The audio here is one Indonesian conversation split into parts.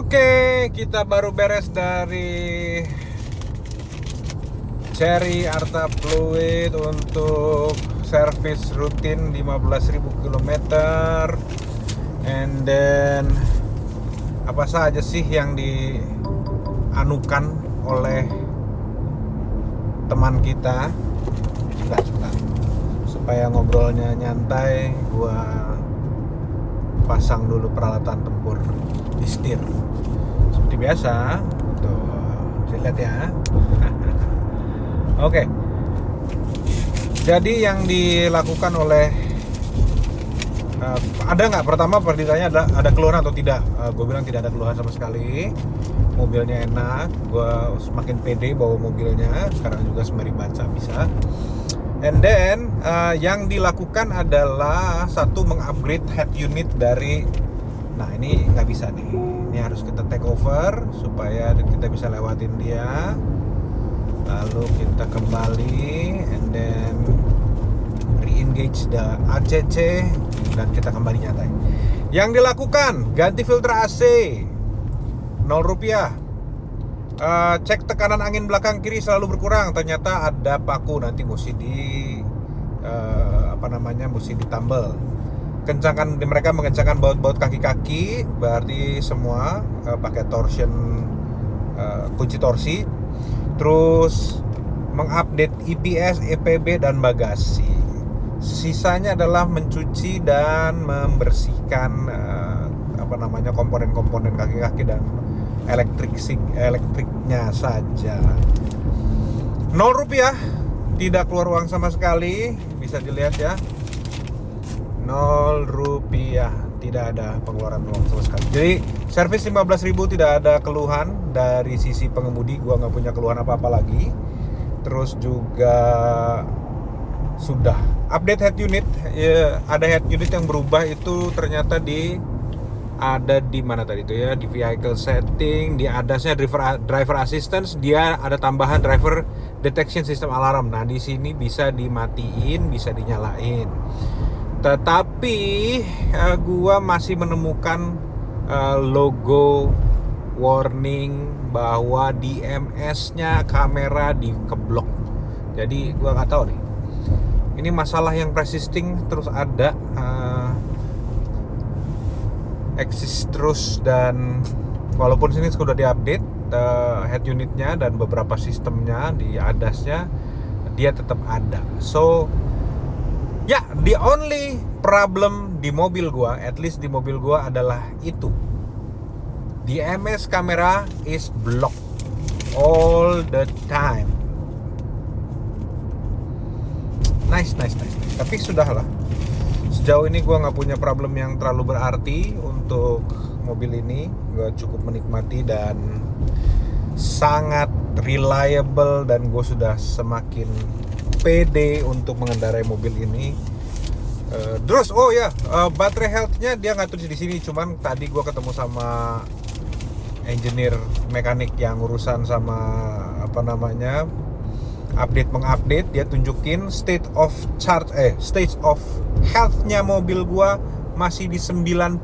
Oke, kita baru beres dari Cherry Arta Fluid untuk servis rutin 15.000 km. And then apa saja sih yang dianukan oleh teman kita? Sebentar. Supaya ngobrolnya nyantai, gua pasang dulu peralatan tempur di setir seperti biasa. Tuh, bisa lihat ya. Oke. Jadi yang dilakukan oleh ada nggak, pertama ditanya ada keluhan atau tidak. Gue bilang tidak ada keluhan sama sekali. Mobilnya enak, gue semakin pede bawa mobilnya. Sekarang juga sembari baca bisa. And then yang dilakukan adalah satu, mengupgrade head unit dari, nah ini nggak bisa nih, ini harus kita take over supaya kita bisa lewatin dia. Lalu kita kembali and then re-engage the ACC dan kita kembali nyantai. Yang dilakukan, ganti filter AC Rp0. Cek tekanan angin belakang kiri selalu berkurang. Ternyata ada paku, nanti mesti mesti ditambal. Kencangkan, mereka mengencangkan baut-baut kaki-kaki, berarti semua pakai torsion, kunci torsi. Terus mengupdate EPS, EPB dan bagasi. Sisanya adalah mencuci dan membersihkan komponen-komponen kaki-kaki dan elektriknya saja. Rp0, tidak keluar uang sama sekali, bisa dilihat ya. Rp0, tidak ada pengeluaran uang sama sekali. Jadi servis 15.000, tidak ada keluhan dari sisi pengemudi. Gua nggak punya keluhan apa-apa lagi. Terus juga sudah update head unit ya, ada head unit yang berubah itu ternyata ada di mana tadi itu ya, di vehicle setting, di adasnya driver assistance, dia ada tambahan driver detection system alarm. Nah, di sini bisa dimatiin, bisa dinyalain. Tetapi gua masih menemukan logo warning bahwa DMS-nya kamera dikeblok. Jadi gua nggak tahu nih. Ini masalah yang persisting terus ada. Eksis terus, dan walaupun sini sudah diupdate head unitnya dan beberapa sistemnya di ADAS-nya, dia tetap ada. So ya, the only problem di mobil gua, at least di mobil gua, adalah itu. DMS kamera is blocked all the time. Nice. Tapi sudahlah. Sejauh ini gue nggak punya problem yang terlalu berarti untuk mobil ini. Gue cukup menikmati dan sangat reliable, dan gue sudah semakin pede untuk mengendarai mobil ini. Terus baterai health-nya dia nggak tulis di sini. Cuman tadi gue ketemu sama engineer mekanik yang urusan sama mengupdate, dia tunjukin state of health-nya mobil gua masih di 97%.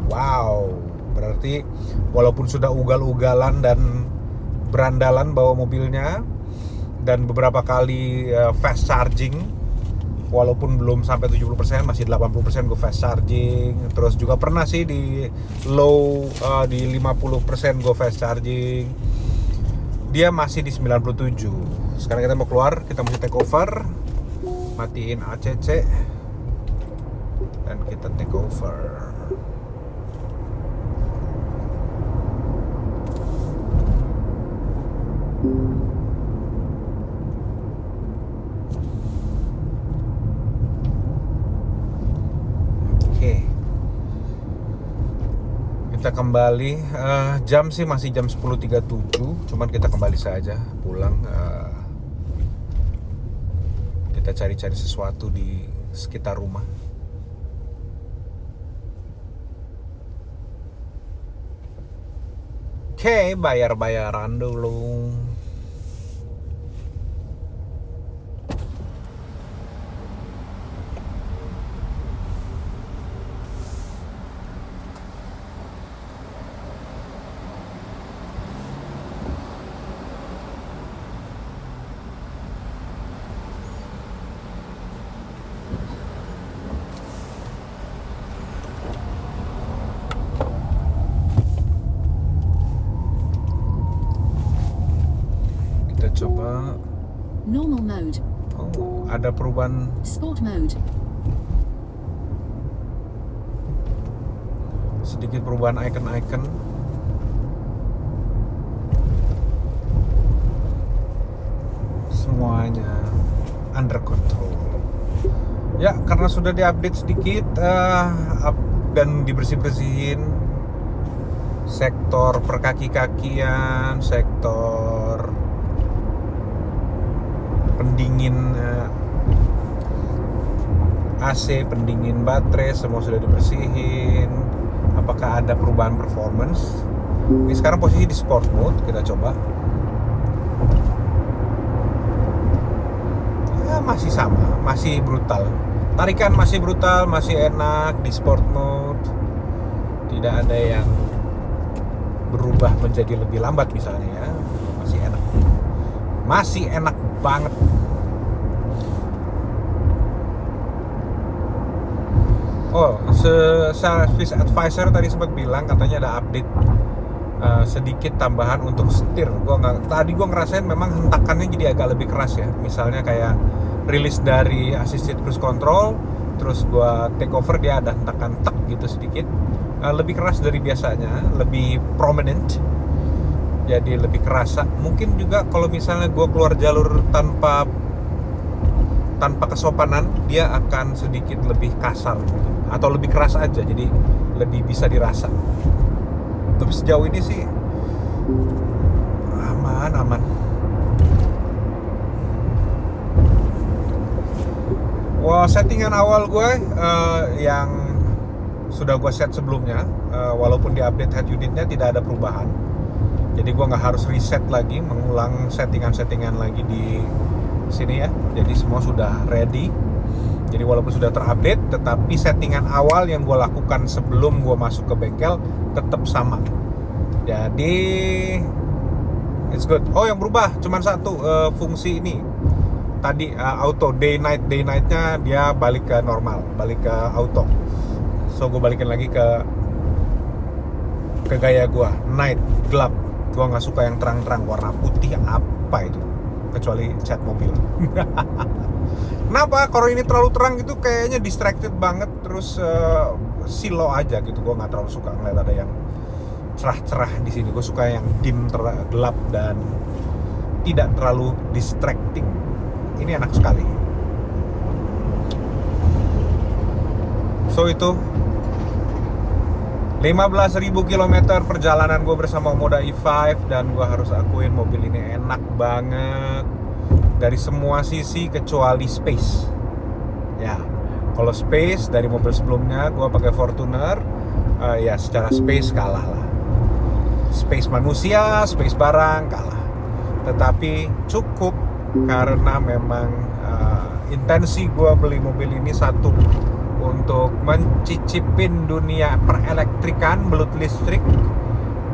Wow, berarti walaupun sudah ugal-ugalan dan berandalan bawa mobilnya dan beberapa kali fast charging, walaupun belum sampai 70%, masih 80% gue fast charging. Terus juga pernah sih di low di 50% gue fast charging. Dia masih di 97. Sekarang kita mau keluar, kita mesti take over, matiin ACC dan kita take over. Oke. Kita kembali, jam sih masih jam 10.37, cuman kita kembali saja pulang. Kita cari-cari sesuatu di sekitar rumah. Oke, bayar-bayaran dulu. coba. Normal mode. Oh, ada perubahan. Sport mode. Sedikit perubahan icon-icon. Semuanya under control. Ya, karena sudah diupdate sedikit dan dibersih-bersihin sektor perkaki-kakian, sektor pendingin AC, pendingin baterai, semua sudah dibersihin. Apakah ada perubahan performance? Ini sekarang posisi di sport mode, kita coba. Ya, masih sama, masih brutal. Tarikan masih brutal, masih enak di sport mode. Tidak ada yang berubah menjadi lebih lambat misalnya ya. Masih enak. Masih enak banget. Oh, service advisor tadi sempat bilang katanya ada update sedikit tambahan untuk setir. Tadi gua ngerasain memang hentakannya jadi agak lebih keras ya. Misalnya kayak rilis dari assisted cruise control, terus gua take over, dia ada hentakan tek gitu sedikit. Lebih keras dari biasanya, lebih prominent. Jadi lebih kerasa. Mungkin juga kalau misalnya gua keluar jalur tanpa kesopanan, dia akan sedikit lebih kasar gitu. Atau lebih keras aja, jadi lebih bisa dirasa. Tapi sejauh ini sih aman. Wah, settingan awal gue yang sudah gue set sebelumnya, walaupun di update head unitnya tidak ada perubahan. Jadi gue nggak harus reset lagi, mengulang settingan lagi di sini ya. Jadi semua sudah ready. Jadi walaupun sudah terupdate, tetapi settingan awal yang gue lakukan sebelum gue masuk ke bengkel tetap sama. Jadi it's good. Oh, yang berubah cuma satu, fungsi ini. Tadi auto day nightnya dia balik ke normal, balik ke auto. So gue balikin lagi ke gaya gue, night, gelap. Gue nggak suka yang terang-terang, warna putih apa itu, kecuali cat mobil. Kenapa? Kalau ini terlalu terang gitu kayaknya distracted banget, terus silo aja gitu. Gue nggak terlalu suka ngeliat ada yang cerah-cerah di sini. Gue suka yang dim, gelap dan tidak terlalu distracting. Ini enak sekali. So itu 15.000 km perjalanan gue bersama Omoda E5, dan gue harus akuin mobil ini enak banget dari semua sisi kecuali space. Ya, kalau space dari mobil sebelumnya gue pakai Fortuner, ya secara space kalah lah. Space manusia, space barang kalah. Tetapi cukup karena memang intensi gue beli mobil ini satu, untuk mencicipin dunia perelektrikan, belut listrik,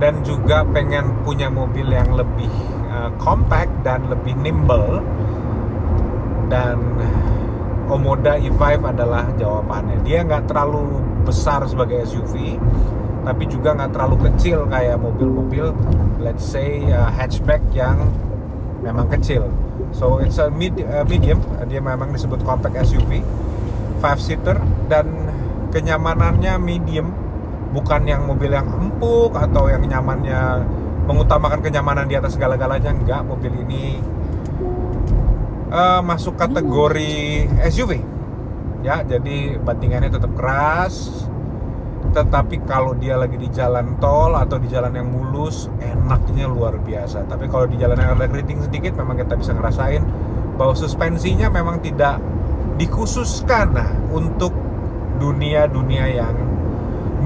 dan juga pengen punya mobil yang lebih compact dan lebih nimble. Dan Omoda E5 adalah jawabannya. Dia nggak terlalu besar sebagai SUV, tapi juga nggak terlalu kecil kayak mobil-mobil let's say hatchback yang memang kecil. So it's a medium. Dia memang disebut compact SUV 5-seater, dan kenyamanannya medium, bukan yang mobil yang empuk atau yang nyamannya mengutamakan kenyamanan di atas segala-galanya. Enggak, mobil ini masuk kategori SUV ya. Jadi bandingannya tetap keras, tetapi kalau dia lagi di jalan tol atau di jalan yang mulus, enaknya luar biasa. Tapi kalau di jalan yang ada keriting sedikit, memang kita bisa ngerasain bahwa suspensinya memang tidak dikhususkan untuk dunia-dunia yang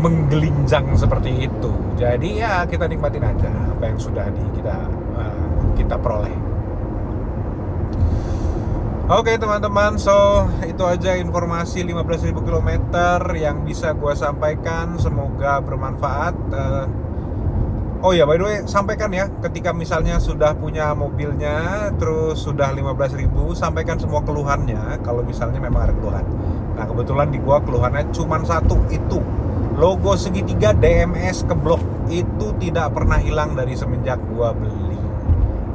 menggelinjang seperti itu. Jadi ya kita nikmatin aja apa yang sudah kita peroleh. Oke teman-teman, so itu aja informasi 15.000 km yang bisa gue sampaikan. Semoga bermanfaat. Oh ya, by the way, sampaikan ya, ketika misalnya sudah punya mobilnya, terus sudah 15.000, sampaikan semua keluhannya kalau misalnya memang ada keluhan. Nah kebetulan di gua keluhannya cuma satu, itu logo segitiga DMS keblok. Itu tidak pernah hilang dari semenjak gua beli.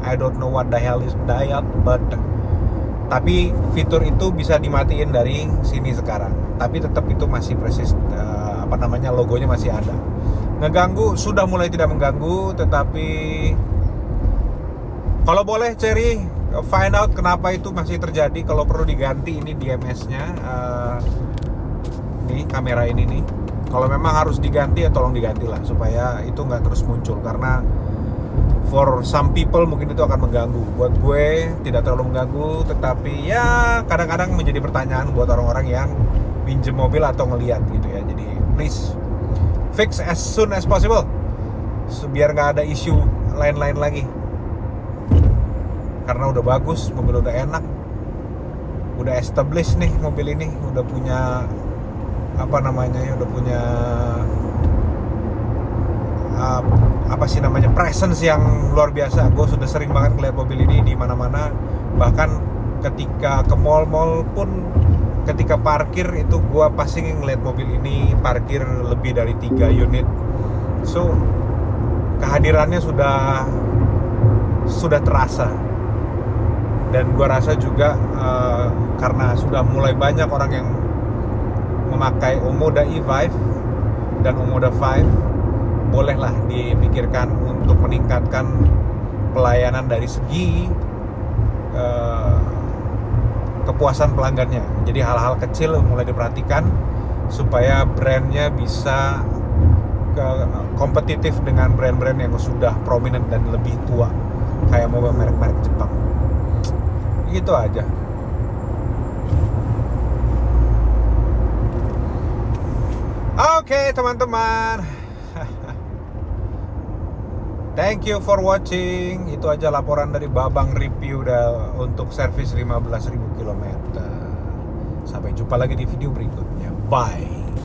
I don't know what the hell is dial, but tapi fitur itu bisa dimatiin dari sini sekarang. Tapi tetap itu masih persis logonya masih ada. Ngeganggu sudah mulai tidak mengganggu, tetapi kalau boleh Cherry find out kenapa itu masih terjadi. Kalau perlu diganti ini DMS-nya, nih kamera ini nih. Kalau memang harus diganti ya tolong digantilah supaya itu nggak terus muncul, karena for some people mungkin itu akan mengganggu. Buat gue tidak terlalu mengganggu, tetapi ya kadang-kadang menjadi pertanyaan buat orang-orang yang pinjem mobil atau ngeliat gitu ya. Jadi please fix as soon as possible, biar nggak ada isu lain-lain lagi. Karena udah bagus, mobil udah enak, udah established nih mobil ini, udah punya udah punya presence yang luar biasa. Gue sudah sering banget ngeliat mobil ini di mana-mana, bahkan ketika ke mall-mall pun ketika parkir itu gue pasti ngeliat mobil ini parkir lebih dari 3 unit. So kehadirannya sudah terasa, dan gue rasa juga karena sudah mulai banyak orang yang memakai Omoda E5 dan Omoda 5, bolehlah dipikirkan untuk meningkatkan pelayanan dari segi kepuasan pelanggannya. Jadi hal-hal kecil mulai diperhatikan supaya brandnya bisa kompetitif dengan brand-brand yang sudah prominent dan lebih tua, kayak mobil merek-merek Jepang. Gitu aja. Oke, teman-teman. Thank you for watching. Itu aja laporan dari Babang Review untuk servis 15.000 km. Sampai jumpa lagi di video berikutnya. Bye.